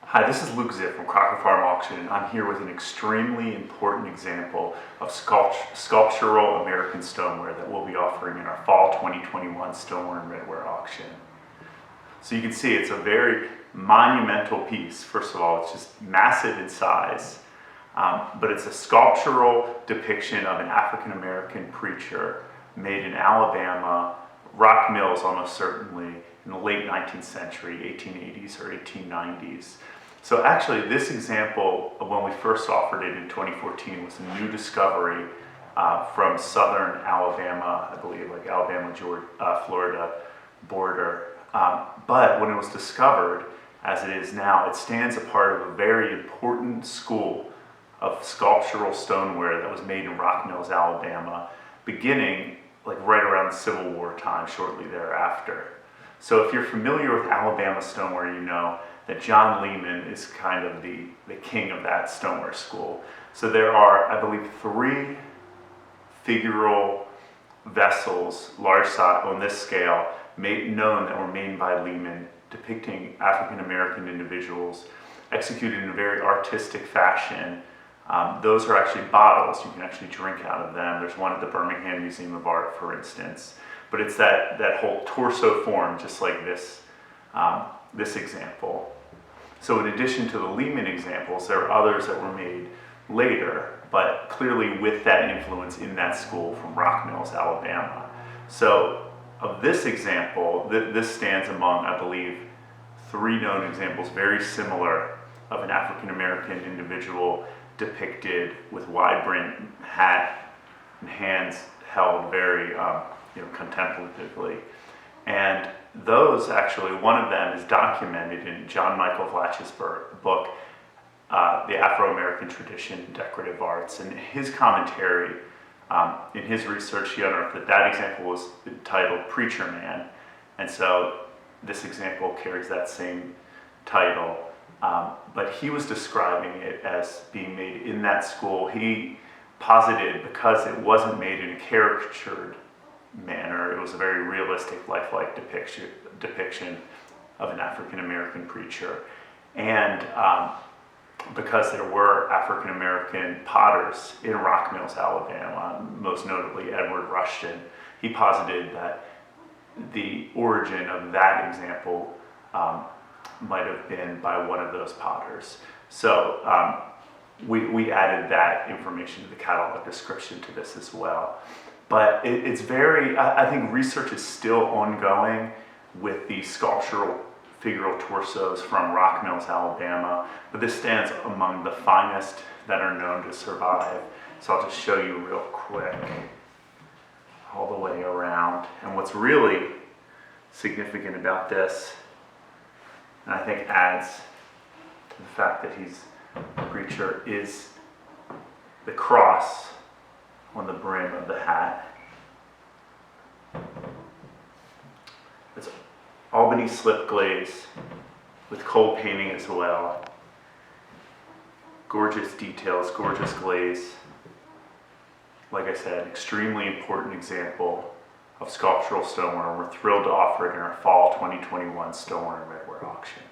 Hi, this is Luke Ziff from Crocker Farm Auction. I'm here with an extremely important example of sculptural American stoneware that we'll be offering in our Fall 2021 Stoneware and Redware auction. So you can see it's a very monumental piece. First of all, it's just massive in size, but it's a sculptural depiction of an African American preacher made in Alabama, Rock Mills almost certainly, in the late 19th century, 1880s or 1890s. So actually this example, when we first offered it in 2014, was a new discovery from southern Alabama, I believe, like Alabama, Georgia, Florida border. But when it was discovered, as it is now, it stands a part of a very important school of sculptural stoneware that was made in Rock Mills, Alabama, beginning like right around the Civil War time, shortly thereafter. So if you're familiar with Alabama stoneware, you know that John Lehman is kind of the king of that stoneware school. So there are, I believe, 3 figural vessels, large size on this scale, known that were made by Lehman, depicting African American individuals, executed in a very artistic fashion. Those are actually bottles. You can actually drink out of them. There's one at the Birmingham Museum of Art, for instance. But it's that whole torso form, just like this, this example. So in addition to the Lehman examples, there are others that were made later, but clearly with that influence in that school from Rock Mills, Alabama. So of this example, this stands among, I believe, 3 known examples very similar of an African American individual depicted with wide brim hat and hands held very contemplatively. And those actually, one of them is documented in John Michael Vlach's book, The Afro-American Tradition, Decorative Arts. And his commentary, in his research, he unearthed that example was entitled Preacher Man. And so this example carries that same title. But he was describing it as being made in that school. He posited because it wasn't made in a caricatured manner, it was a very realistic, lifelike depiction of an African American preacher. And because there were African American potters in Rock Mills, Alabama, most notably Edward Rushton, he posited that the origin of that example might have been by one of those potters. So we added that information to the catalog description to this as well. But it's very, I think research is still ongoing with the sculptural figural torsos from Rock Mills, Alabama, but this stands among the finest that are known to survive. So I'll just show you real quick, all the way around. And what's really significant about this, and I think adds to the fact that he's a preacher, is the cross on the brim of the hat. It's Albany slip glaze with coal painting as well. Gorgeous details, gorgeous glaze. Like I said, extremely important example of sculptural stoneware, and we're thrilled to offer it in our Fall 2021 Stoneware and Redware auction.